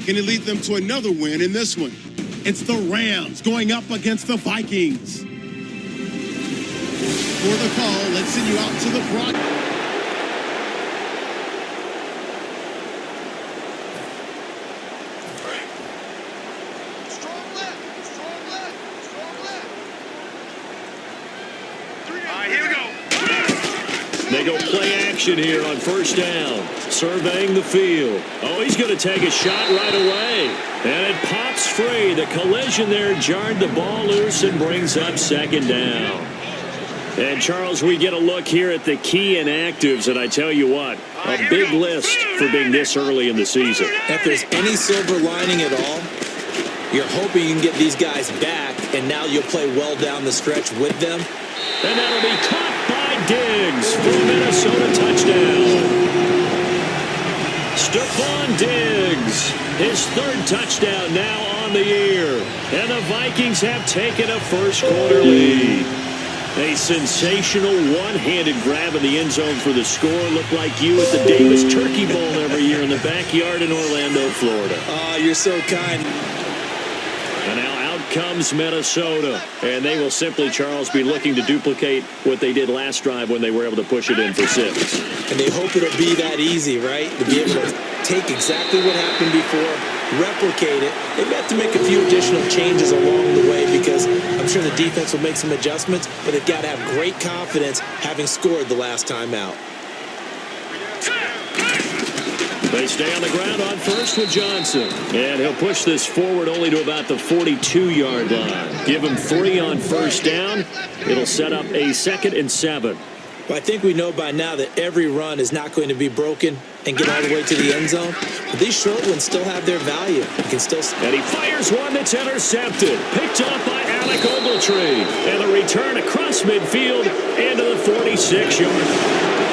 Can it lead them to another win in this one? It's the Rams going up against the Vikings. For the call, let's send you out to the broadcast. They go play action here on first down. Surveying the field. Oh, he's going to take a shot right away. And it pops free. The collision there jarred the ball loose and brings up second down. And, Charles, we get a look here at the key inactives, and I tell you what, a big list for being this early in the season. If there's any silver lining at all, you're hoping you can get these guys back, and now you'll play well down the stretch with them. And that'll be caught by Diggs for a Minnesota touchdown. Stephon Diggs, his third touchdown now on the year. And the Vikings have taken a first-quarter lead. A sensational one-handed grab in the end zone for the score. Looked like you at the Davis Turkey Bowl every year in the backyard in Orlando, Florida. Oh, you're so kind. And now out comes Minnesota. And they will simply, Charles, be looking to duplicate what they did last drive when they were able to push it in for 6. And they hope it'll be that easy, right? To be able to take exactly what happened before, replicate it. They've got to make a few additional changes along the way because I'm sure the defense will make some adjustments, but they've got to have great confidence having scored the last time out. They stay on the ground on first with Johnson. And he'll push this forward only to about the 42-yard line. Give him 3 on first down. It'll set up a 2nd and 7. Well, I think we know by now that every run is not going to be broken and get all the way to the end zone. But these short ones still have their value. You can still... And he fires one that's intercepted. Picked up by Alec Ogletree. And the return across midfield into the 46-yard line.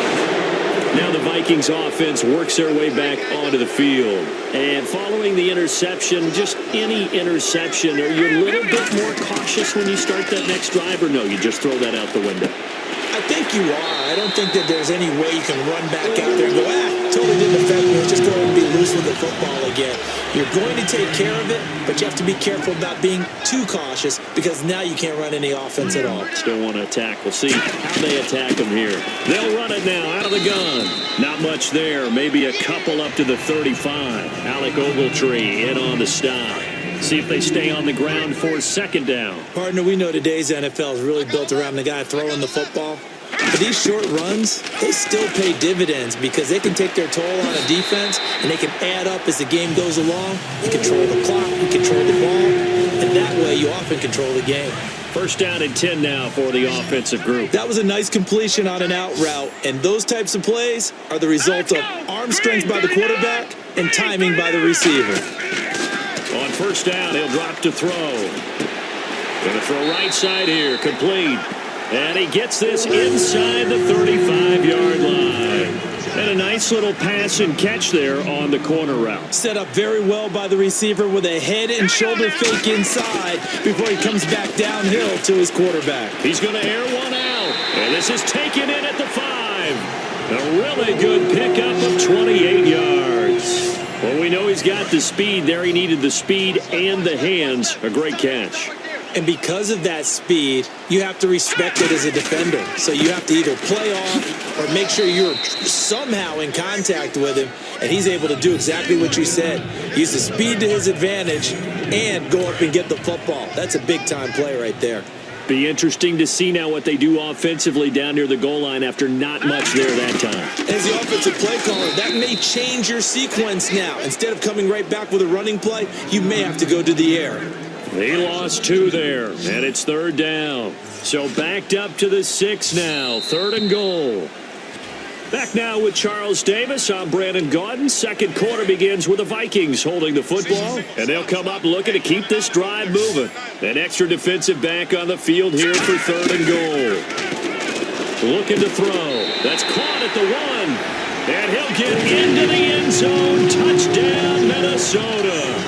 Now the Vikings offense works their way back onto the field. And following the interception, just any interception, are you a little bit more cautious when you start that next drive, or no, you just throw that out the window? I think you are. I don't think that there's any way you can run back out there and go, totally didn't affect me. Let's just go ahead and be loose with the football again. You're going to take care of it, but you have to be careful about being too cautious because now you can't run any offense at all. Still want to attack. We'll see how they attack them here. They'll run it now out of the gun. Not much there. Maybe a couple up to the 35. Alec Ogletree in on the stop. See if they stay on the ground for second down. Partner, we know today's NFL is really built around the guy throwing the football. But these short runs, they still pay dividends because they can take their toll on a defense and they can add up as the game goes along. You control the clock, you control the ball, and that way you often control the game. First down and 10 now for the offensive group. That was a nice completion on an out route, and those types of plays are the result of arm strength by the quarterback and timing by the receiver. On first down, he'll drop to throw. Going to throw right side here, complete. And he gets this inside the 35-yard line. And a nice little pass and catch there on the corner route. Set up very well by the receiver with a head and shoulder fake inside before he comes back downhill to his quarterback. He's going to air one out. And this is taken in at the 5. A really good pickup of 28 yards. Well, we know he's got the speed there. He needed the speed and the hands. A great catch. And because of that speed, you have to respect it as a defender. So you have to either play off or make sure you're somehow in contact with him. And he's able to do exactly what you said. Use the speed to his advantage and go up and get the football. That's a big-time play right there. Be interesting to see now what they do offensively down near the goal line after not much there that time. As the offensive play caller, that may change your sequence now. Instead of coming right back with a running play, you may have to go to the air. They lost 2 there, and it's third down. So backed up to the 6 now, 3rd and goal. Back now with Charles Davis. I'm Brandon Gaudin. Second quarter begins with the Vikings holding the football, and they'll come up looking to keep this drive moving. An extra defensive back on the field here for 3rd and goal. Looking to throw. That's caught at the 1, and he'll get into the end zone. Touchdown, Minnesota.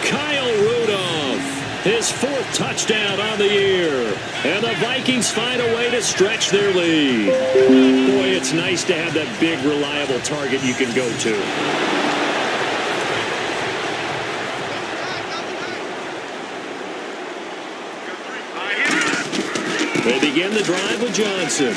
Kyle Rudolph, his 4th touchdown on the year. And the Vikings find a way to stretch their lead. Boy, it's nice to have that big, reliable target you can go to. They begin the drive with Johnson.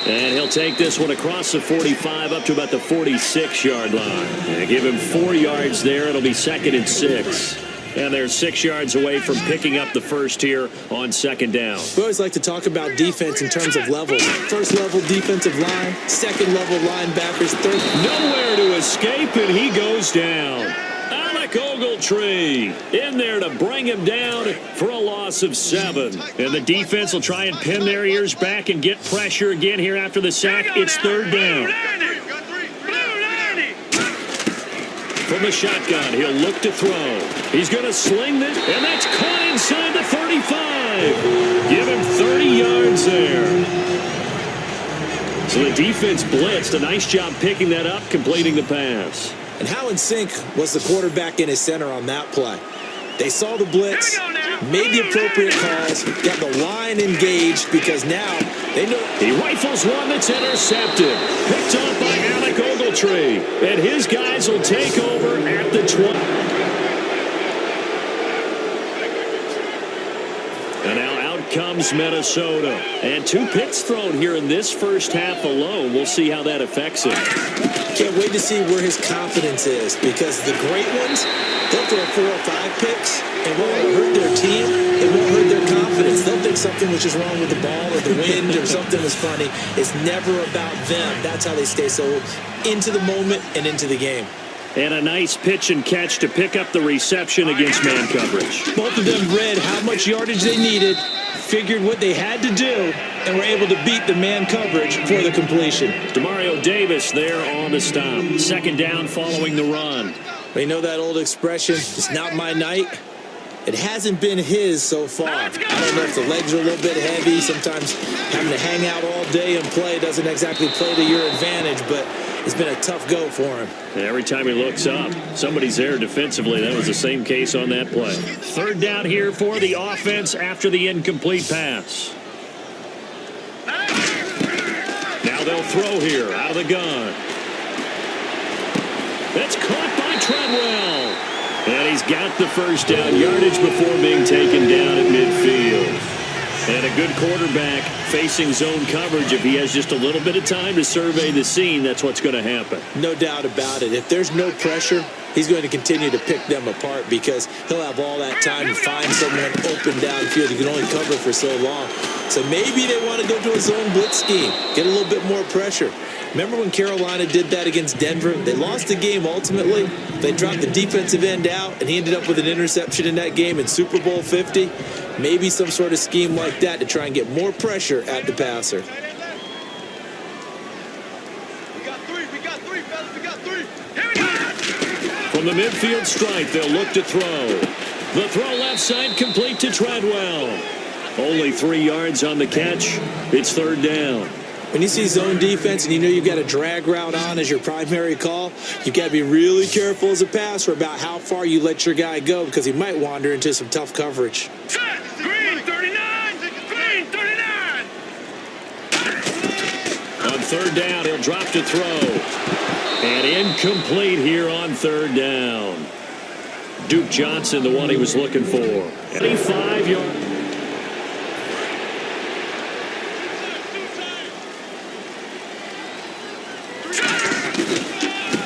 And he'll take this one across the 45 up to about the 46-yard line. And give him 4 yards there. It'll be 2nd and 6. And they're 6 yards away from picking up the first here on 2nd down. We always like to talk about defense in terms of levels. First level defensive line, second level linebackers, third. Nowhere to escape, and he goes down. Ogletree in there to bring him down for a loss of 7. And the defense will try and pin their ears back and get pressure again here after the sack. It's 3rd down. From the shotgun, he'll look to throw. He's going to sling this, and that's caught inside the 35. Give him 30 yards there. So the defense blitzed. A nice job picking that up, completing the pass. And how in sync was the quarterback in his center on that play? They saw the blitz, made the appropriate calls, got the line engaged because now they know. He rifles one that's intercepted. Picked off by Ogletree. And his guys will take over at the 20. And now out comes Minnesota. And 2 picks thrown here in this first half alone. We'll see how that affects him. Can't wait to see where his confidence is because the great ones, they'll throw 4 or 5 picks and won't hurt their team. It won't hurt their confidence. They'll think something was just wrong with the ball or the wind or something was funny. It's never about them. That's how they stay so into the moment and into the game. And a nice pitch and catch to pick up the reception against man coverage. Both of them read how much yardage they needed, figured what they had to do, and were able to beat the man coverage for the completion. Demario Davis there on the stop. 2nd down following the run. We know that old expression, it's not my night. It hasn't been his so far. I don't know if the legs are a little bit heavy. Sometimes having to hang out all day and play doesn't exactly play to your advantage, but it's been a tough go for him. And every time he looks up, somebody's there defensively. That was the same case on that play. 3rd down here for the offense after the incomplete pass. Now they'll throw here out of the gun. That's caught by Treadwell. And he's got the first down yardage before being taken down at midfield. And a good quarterback facing zone coverage. If he has just a little bit of time to survey the scene, that's what's going to happen. No doubt about it. If there's no pressure, he's going to continue to pick them apart because he'll have all that time to find someone open downfield. He can only cover for so long. So maybe they want to go to a zone blitz scheme, get a little bit more pressure. Remember when Carolina did that against Denver? They lost the game ultimately. They dropped the defensive end out, and he ended up with an interception in that game in Super Bowl 50. Maybe some sort of scheme like that to try and get more pressure at the passer. We got 3, fellas, we got 3. Here we go. From the midfield stripe, they'll look to throw. The throw left side complete to Treadwell. Only 3 yards on the catch. It's 3rd down. When you see zone defense and you know you've got a drag route on as your primary call, you've got to be really careful as a passer about how far you let your guy go because he might wander into some tough coverage. Set. Green 39. Green 39. On 3rd down, he'll drop to throw. And incomplete here on 3rd down. Duke Johnson, the one he was looking for. 25 yards.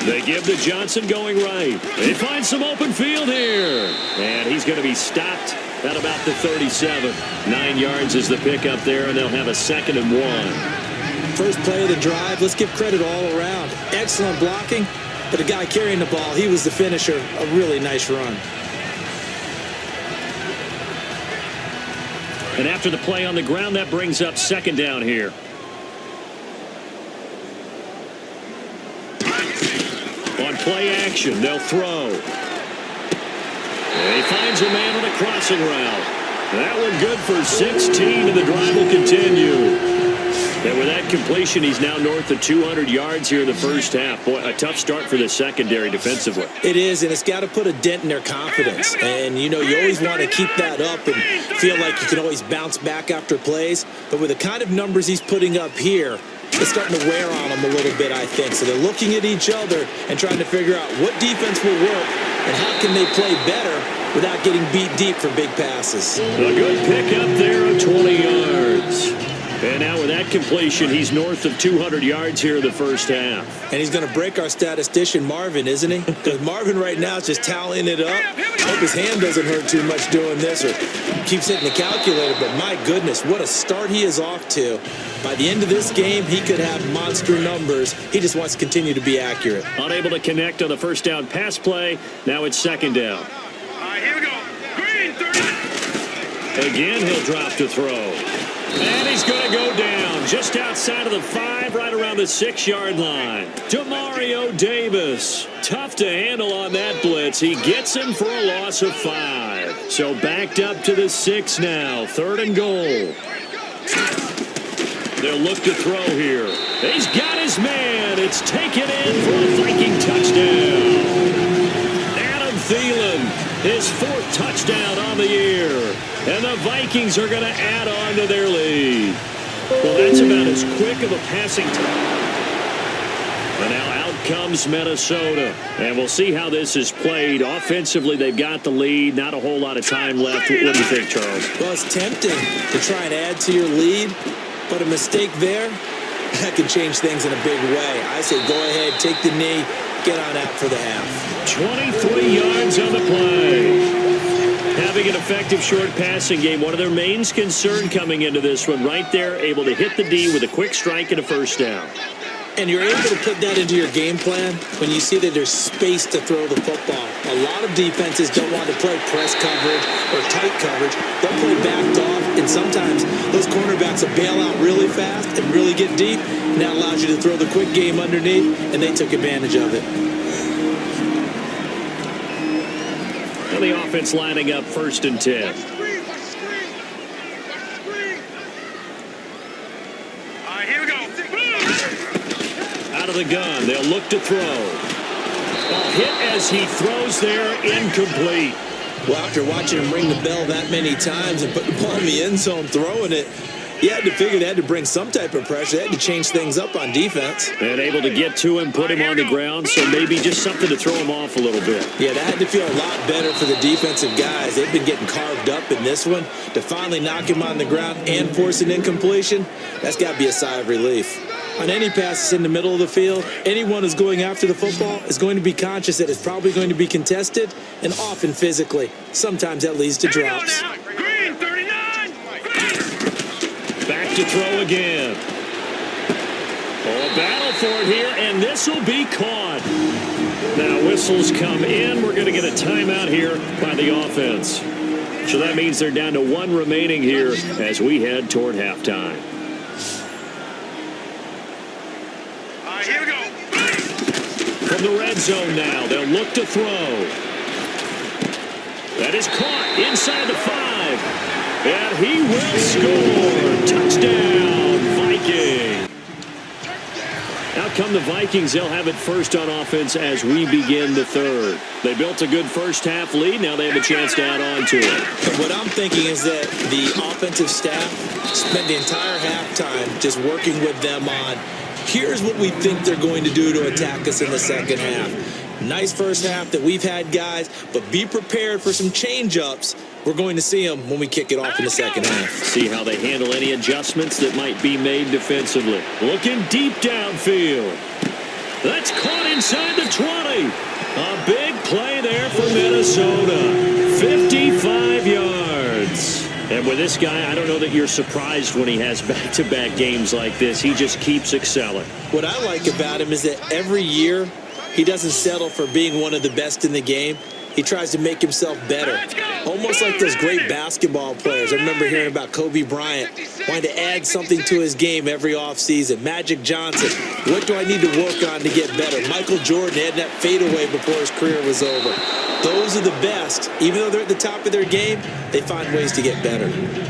They give to Johnson going right. They find some open field here. And he's going to be stopped at about the 37. 9 yards is the pickup there, and they'll have a 2nd and 1. First play of the drive, let's give credit all around. Excellent blocking, but the guy carrying the ball, he was the finisher. A really nice run. And after the play on the ground, that brings up 2nd down here. On play action, they'll throw. And he finds a man on a crossing route. That one good for 16, and the drive will continue. And with that completion, he's now north of 200 yards here in the first half. Boy, a tough start for the secondary defensively. It is, and it's got to put a dent in their confidence. And, you know, you always want to keep that up and feel like you can always bounce back after plays. But with the kind of numbers he's putting up here, it's starting to wear on them a little bit, I think. So they're looking at each other and trying to figure out what defense will work and how can they play better without getting beat deep for big passes. A good pickup there of 20 yards. And now with that completion, he's north of 200 yards here in the first half. And he's going to break our statistician, Marvin, isn't he? Because Marvin right now is just tallying it up. Hope his hand doesn't hurt too much doing this or keeps hitting the calculator. But my goodness, what a start he is off to. By the end of this game, he could have monster numbers. He just wants to continue to be accurate. Unable to connect on the first down pass play. Now it's second down. All right, here we go. Green, 30. Again, he'll drop to throw. And he's going to go down just outside of the 5, right around the 6-yard line. Demario Davis. Tough to handle on that blitz. He gets him for a loss of 5. So backed up to the 6 now. 3rd and goal. They'll look to throw here. He's got his man. It's taken in for a Viking touchdown. Adam Thielen, his 4th touchdown on the year. And the Vikings are going to add on to their lead. Well, that's about as quick of a passing time. And now out comes Minnesota. And we'll see how this is played. Offensively, they've got the lead. Not a whole lot of time left. What do you think, Charles? Well, it's tempting to try and add to your lead, but a mistake there, that can change things in a big way. I say go ahead, take the knee, get on out for the half. 23 yards on the play. Having an effective short passing game, one of their main concern coming into this one, right there, able to hit the D with a quick strike and a first down. And you're able to put that into your game plan when you see that there's space to throw the football. A lot of defenses don't want to play press coverage or tight coverage. They'll play backed off, and sometimes those cornerbacks will bail out really fast and really get deep, and that allows you to throw the quick game underneath, and they took advantage of it. And the offense lining up 1st and 10. Watch the screen, watch the screen. Watch the screen. All right, here we go. Out of the gun, they'll look to throw. A hit as he throws there, incomplete. Well, after watching him ring the bell that many times and put the ball in the end zone throwing it, you had to figure they had to bring some type of pressure. They had to change things up on defense. And able to get to him, put him on the ground, so maybe just something to throw him off a little bit. Yeah, that had to feel a lot better for the defensive guys. They've been getting carved up in this one. To finally knock him on the ground and force an incompletion, that's got to be a sigh of relief. On any passes in the middle of the field, anyone who's going after the football is going to be conscious that it's probably going to be contested and often physically. Sometimes that leads to drops. Green, 39. Back to throw again. Oh, a battle for it here, and this will be caught. Now whistles come in. We're going to get a timeout here by the offense. So that means they're down to 1 remaining here as we head toward halftime. All right, here we go. From the red zone now, they'll look to throw. That is caught inside the 5. And he will score. Touchdown, Viking. Out come the Vikings. They'll have it first on offense as we begin the 3rd. They built a good first half lead. Now they have a chance to add on to it. What I'm thinking is that the offensive staff spent the entire halftime just working with them on, here's what we think they're going to do to attack us in the second half. Nice first half that we've had, guys, but be prepared for some change-ups. We're going to see them when we kick it off in the second half. See how they handle any adjustments that might be made defensively. Looking deep downfield. That's caught inside the 20. A big play there for Minnesota. 55 yards. And with this guy, I don't know that you're surprised when he has back-to-back games like this. He just keeps excelling. What I like about him is that every year he doesn't settle for being one of the best in the game. He tries to make himself better. Almost like those great basketball players. I remember hearing about Kobe Bryant wanting to add something to his game every offseason. Magic Johnson, what do I need to work on to get better? Michael Jordan had that fadeaway before his career was over. Those are the best. Even though they're at the top of their game, they find ways to get better.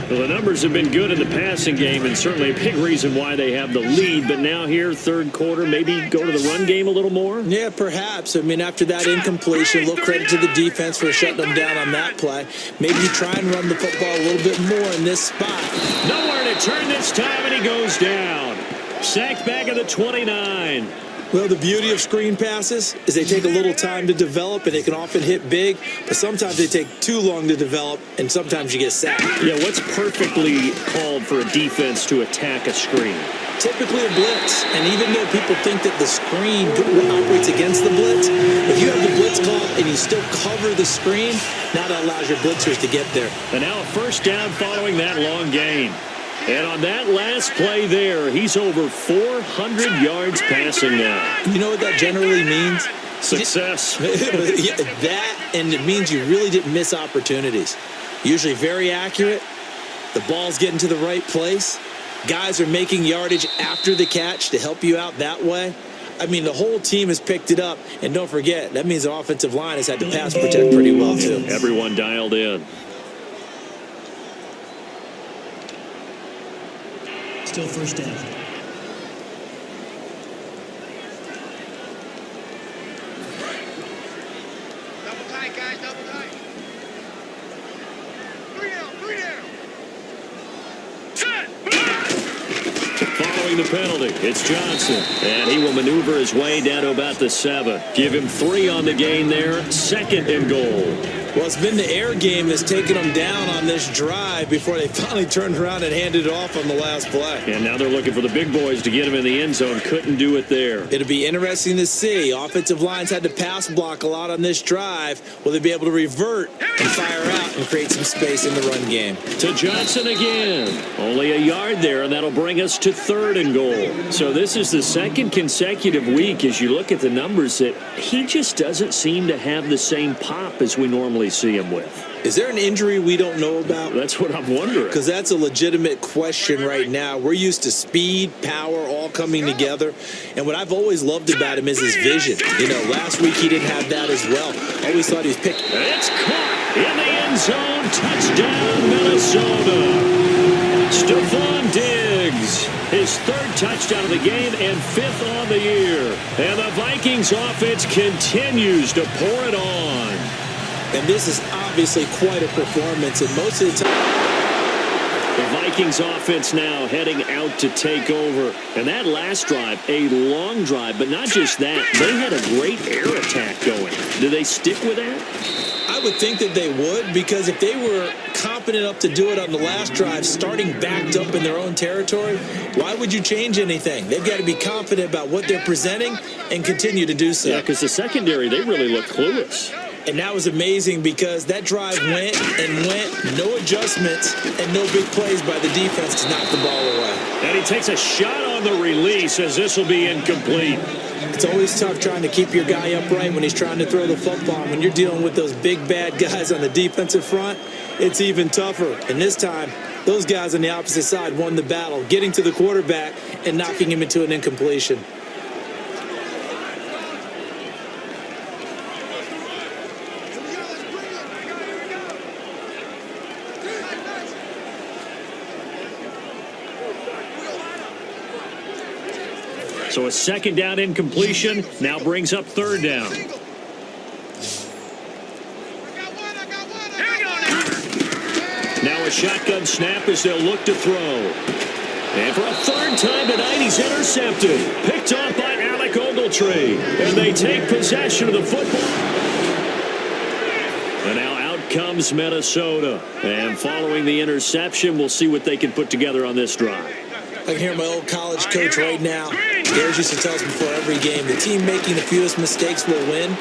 Well, the numbers have been good in the passing game, and certainly a big reason why they have the lead. But now here, 3rd quarter, maybe go to the run game a little more? Yeah, perhaps. I mean, after that incompletion, a little credit to the defense for shutting them down on that play. Maybe you try and run the football a little bit more in this spot. Nowhere to turn this time, and he goes down. Sacked back at the 29. Well, the beauty of screen passes is they take a little time to develop, and they can often hit big, but sometimes they take too long to develop, and sometimes you get sacked. Yeah, what's perfectly called for a defense to attack a screen? Typically a blitz, and even though people think that the screen operates against the blitz, if you have the blitz called and you still cover the screen, now that allows your blitzers to get there. And now a first down following that long gain. And on that last play there, he's over 400 yards passing now. You know what that generally means? Success. Yeah, that, and it means you really didn't miss opportunities. Usually very accurate. The ball's getting to the right place. Guys are making yardage after the catch to help you out that way. I mean, the whole team has picked it up. And don't forget, that means the offensive line has had to pass protect pretty well, too. Everyone dialed in. Still first down. Double tight, guys, double tight. 3 down, 3 down. Set. Following the penalty, it's Johnson. And he will maneuver his way down to about the 7. Give him 3 on the gain there. 2nd and goal. Well, it's been the air game that's taken them down on this drive before they finally turned around and handed it off on the last play. And now they're looking for the big boys to get him in the end zone. Couldn't do it there. It'll be interesting to see. Offensive lines had to pass block a lot on this drive. Will they be able to revert and fire out and create some space in the run game? To Johnson again. Only a yard there, and that'll bring us to 3rd and goal. So this is the 2nd consecutive week, as you look at the numbers, that he just doesn't seem to have the same pop as we normally see him with. Is there an injury we don't know about? That's what I'm wondering. Because that's a legitimate question right now. We're used to speed, power, all coming together. And what I've always loved about him is his vision. You know, last week he didn't have that as well. Always thought he was picked. It's caught in the end zone. Touchdown, Minnesota. Stephon Diggs. His 3rd touchdown of the game and 5th on the year. And the Vikings offense continues to pour it on. And this is obviously quite a performance. And most of the time, the Vikings offense now heading out to take over. And that last drive, a long drive, but not just that. They had a great air attack going. Do they stick with that? I would think that they would, because if they were confident enough to do it on the last drive, starting backed up in their own territory, why would you change anything? They've got to be confident about what they're presenting and continue to do so. Yeah, because the secondary, they really look clueless. And that was amazing because that drive went and went, no adjustments and no big plays by the defense to knock the ball away. And he takes a shot on the release as this will be incomplete. It's always tough trying to keep your guy upright when he's trying to throw the football. When you're dealing with those big, bad guys on the defensive front, it's even tougher. And this time, those guys on the opposite side won the battle, getting to the quarterback and knocking him into an incompletion. So a 2nd down incompletion now brings up 3rd down. Now a shotgun snap as they'll look to throw. And for a 3rd time tonight, he's intercepted. Picked off by Alec Ogletree. And they take possession of the football. And now out comes Minnesota. And following the interception, we'll see what they can put together on this drive. I can hear my old college coach right now. Gary used to tell us before every game, the team making the fewest mistakes will win.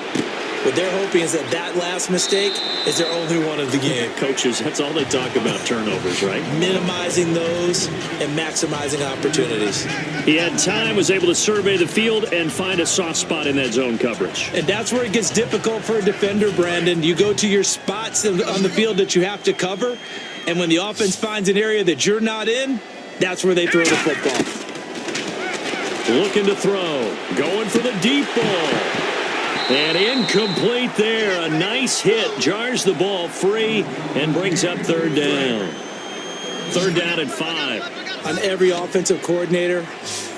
What they're hoping is that last mistake is their only one of the game. Coaches, that's all they talk about, turnovers, right? Minimizing those and maximizing opportunities. He had time, was able to survey the field and find a soft spot in that zone coverage. And that's where it gets difficult for a defender, Brandon. You go to your spots on the field that you have to cover, and when the offense finds an area that you're not in, that's where they throw the football. Looking to throw. Going for the deep ball. And incomplete there. A nice hit. Jars the ball free and brings up 3rd down. 3rd down and 5. On every offensive coordinator,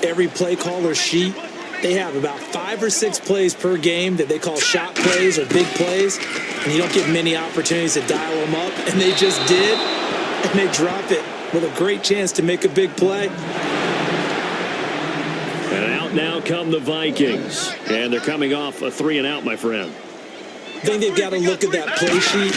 every play caller sheet, they have about 5 or 6 plays per game that they call shot plays or big plays. And you don't get many opportunities to dial them up. And they just did. And they drop it with a great chance to make a big play. And out now come the Vikings. And they're coming off a 3-and-out, my friend. I think they've got to look at that play sheet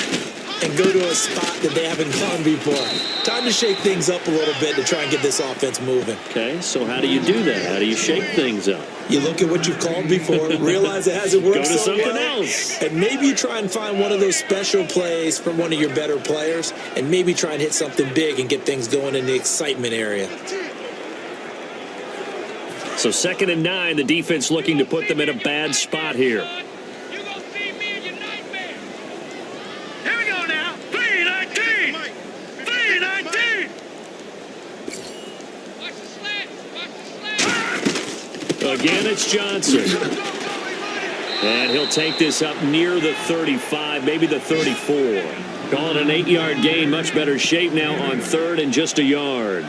and go to a spot that they haven't gone before. Time to shake things up a little bit to try and get this offense moving. Okay, so how do you do that? How do you shake things up? You look at what you've called before, realize it hasn't worked Go to so something well, else. and maybe you try and find one of those special plays from one of your better players, and maybe try and hit something big and get things going in the excitement area. So 2nd and 9, the defense looking to put them in a bad spot here. You gonna see me in your nightmare. Here we go now. 3-19. 3-19. Watch the slant. Watch the slant. Again, it's Johnson. And he'll take this up near the 35, maybe the 34. Calling an 8-yard gain, much better shape now on 3rd and just a yard.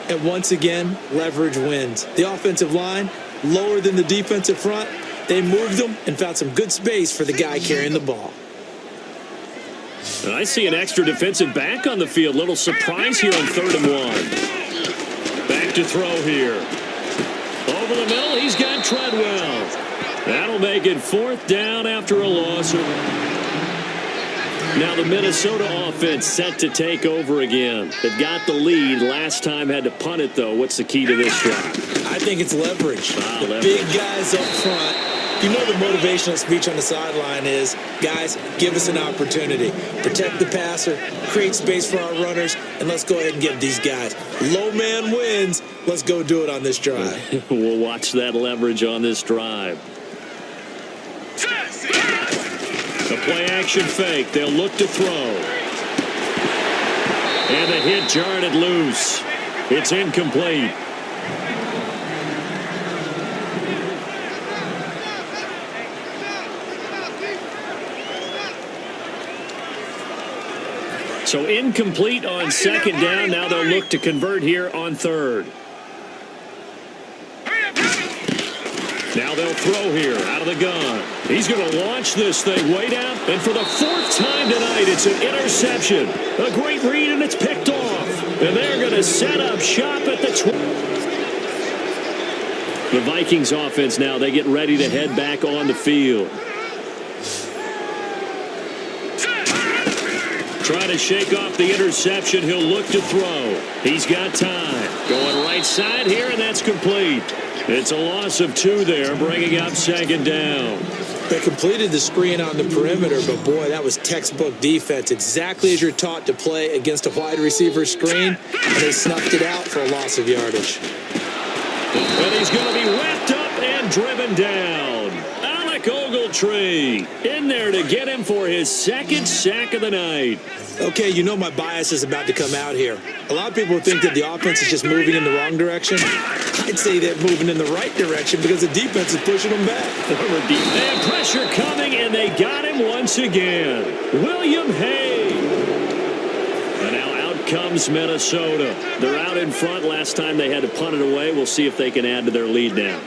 And once again, leverage wins. The offensive line, lower than the defensive front. They moved them and found some good space for the guy carrying the ball. And I see an extra defensive back on the field. Little surprise here on 3rd and 1. Back to throw here. Over the middle, he's got Treadwell. That'll make it 4th down after a loss. Now the Minnesota offense set to take over again. They've got the lead. Last time had to punt it, though. What's the key to this drive? I think it's leverage. The leverage. big guys up front. You know the motivational speech on the sideline is, guys, give us an opportunity. Protect the passer, create space for our runners, and let's go ahead and give these guys. Low man wins. Let's go do it on this drive. We'll watch that leverage on this drive. The play-action fake. They'll look to throw. And the hit jarred it loose. It's incomplete. So incomplete on 2nd down. Now they'll look to convert here on 3rd. Now they'll throw here out of the gun. He's going to launch this thing way down. And for the 4th time tonight, it's an interception. A great read, and it's picked off. And they're going to set up shop at the 20. The Vikings offense now, they get ready to head back on the field. Trying to shake off the interception. He'll look to throw. He's got time. Going right side here, and that's complete. It's a loss of 2 there, bringing up 2nd down. They completed the screen on the perimeter, but boy, that was textbook defense. Exactly as you're taught to play against a wide receiver screen, and they snuffed it out for a loss of yardage. And he's going to be wrapped up and driven down. Alec Ogletree in there to get him for his 2nd sack of the night. Okay, you know my bias is about to come out here. A lot of people think that the offense is just moving in the wrong direction. I'd say they're moving in the right direction because the defense is pushing them back. And pressure coming, and they got him once again. William Hay. And now out comes Minnesota. They're out in front. Last time they had to punt it away. We'll see if they can add to their lead now.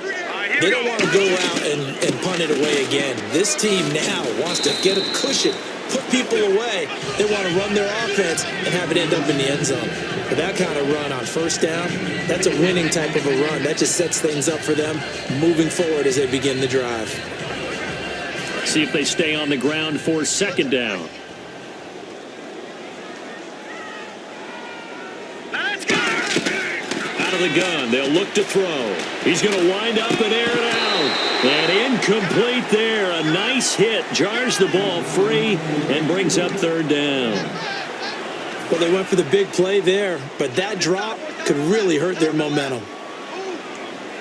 They don't want to go out and punt it away again. This team now wants to get a cushion, put people away. They want to run their offense and have it end up in the end zone. But that kind of run on 1st down, that's a winning type of a run. That just sets things up for them moving forward as they begin the drive. See if they stay on the ground for 2nd down. Let's go. Out of the gun, they'll look to throw. He's going to wind up and air it out. And incomplete there. A nice hit. Jars the ball free and brings up 3rd down. Well, they went for the big play there, but that drop could really hurt their momentum.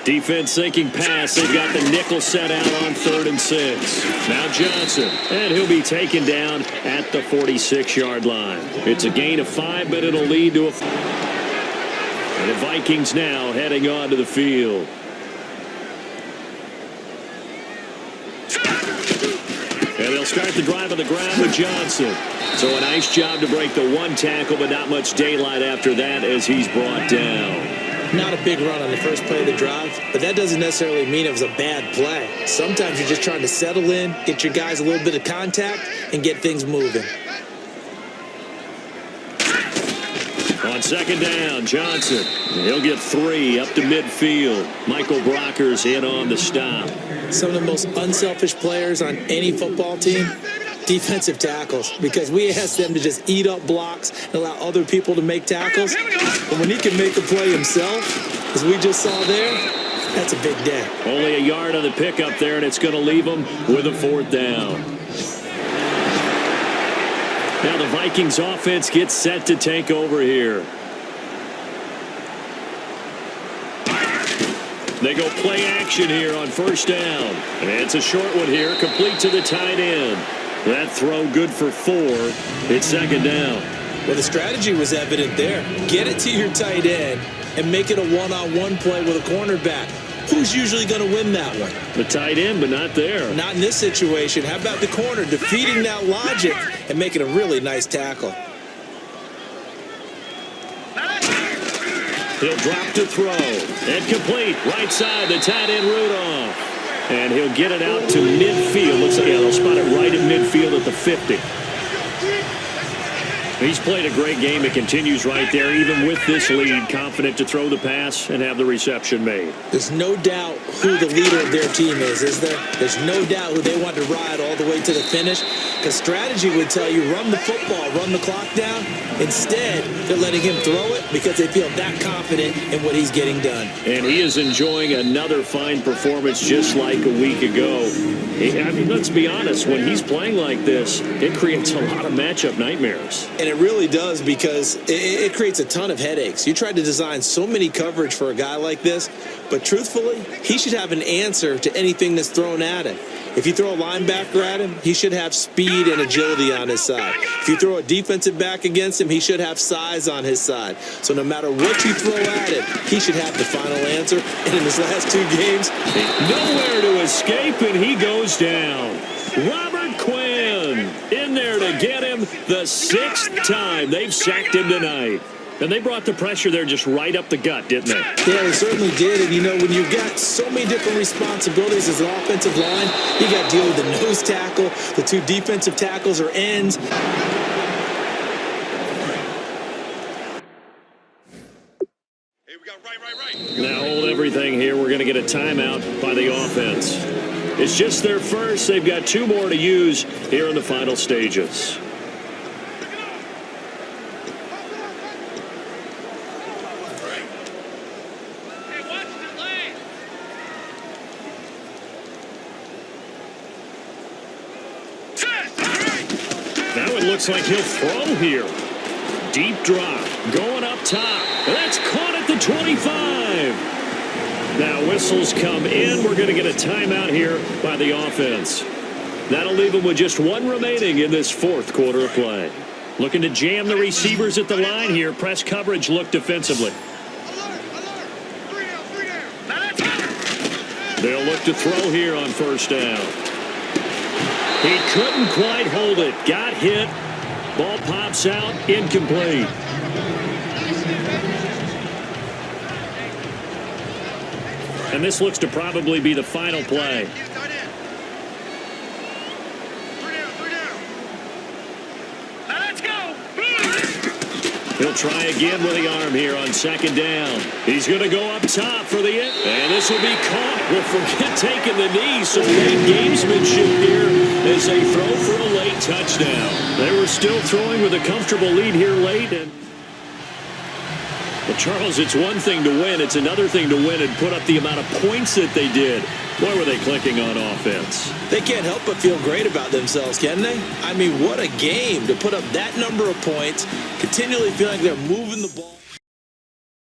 Defense thinking pass. They've got the nickel set out on 3rd and 6. Now Johnson. And he'll be taken down at the 46-yard line. It's a gain of 5, but it'll lead to a... And the Vikings now heading onto the field. And they'll start the drive on the ground with Johnson. So a nice job to break the 1 tackle, but not much daylight after that as he's brought down. Not a big run on the first play of the drive, but that doesn't necessarily mean it was a bad play. Sometimes you're just trying to settle in, get your guys a little bit of contact, and get things moving. On second down, Johnson. He'll get 3 up to midfield. Michael Brocker's in on the stop. Some of the most unselfish players on any football team, defensive tackles, because we ask them to just eat up blocks and allow other people to make tackles. But when he can make a play himself, as we just saw there, that's a big day. Only a yard on the pickup there, and it's going to leave him with a 4th down. Now the Vikings offense gets set to take over here. They go play action here on 1st down. And it's a short one here, complete to the tight end. That throw good for 4. It's 2nd down. Well, the strategy was evident there. Get it to your tight end and make it a one-on-one play with a cornerback. Who's usually going to win that one? The tight end, but not there. Not in this situation. How about the corner defeating that logic and making a really nice tackle? He'll drop to throw. And complete. Right side, the tight end Rudolph. And he'll get it out to midfield. Looks like they'll spot it right at midfield at the 50. He's played a great game. It continues right there, even with this lead, confident to throw the pass and have the reception made. There's no doubt who the leader of their team is there? There's no doubt who they want to ride all the way to the finish. Because strategy would tell you, run the football, run the clock down. Instead, they're letting him throw it because they feel that confident in what he's getting done. And he is enjoying another fine performance just like a week ago. I mean, let's be honest, when he's playing like this, it creates a lot of matchup nightmares. And it really does, because it creates a ton of headaches. You try to design so many coverage for a guy like this, but truthfully, he should have an answer to anything that's thrown at him. If you throw a linebacker at him, he should have speed and agility on his side. If you throw a defensive back against him, he should have size on his side. So no matter what you throw at him, he should have the final answer. And in his last 2 games, nowhere to escape, and he goes down. Robert Quinn in there to get him the 6th time they've sacked him tonight. And they brought the pressure there just right up the gut, didn't they? Yeah, they certainly did. And, you know, when you've got so many different responsibilities as an offensive line, you got to deal with the nose tackle, the 2 defensive tackles or ends. Hey, we got right. Now hold everything here. We're going to get a timeout by the offense. It's just their first. They've got 2 more to use here in the final stages. Now it looks like he'll throw here. Deep drop, going up top. That's caught at the 25. Now whistles come in. We're going to get a timeout here by the offense. That'll leave them with just 1 remaining in this 4th quarter of play. Looking to jam the receivers at the line here. Press coverage look defensively. They'll look to throw here on 1st down. He couldn't quite hold it. Got hit. Ball pops out. Incomplete. And this looks to probably be the final play. He'll try again with the arm here on 2nd down. He's going to go up top for the end. And this will be caught. Well, forget taking the knee. Some late gamesmanship here as they throw for a late touchdown. They were still throwing with a comfortable lead here late. And well, Charles, it's one thing to win. It's another thing to win and put up the amount of points that they did. Boy, were they clicking on offense. They can't help but feel great about themselves, can they? I mean, what a game to put up that number of points, continually feeling like they're moving the ball.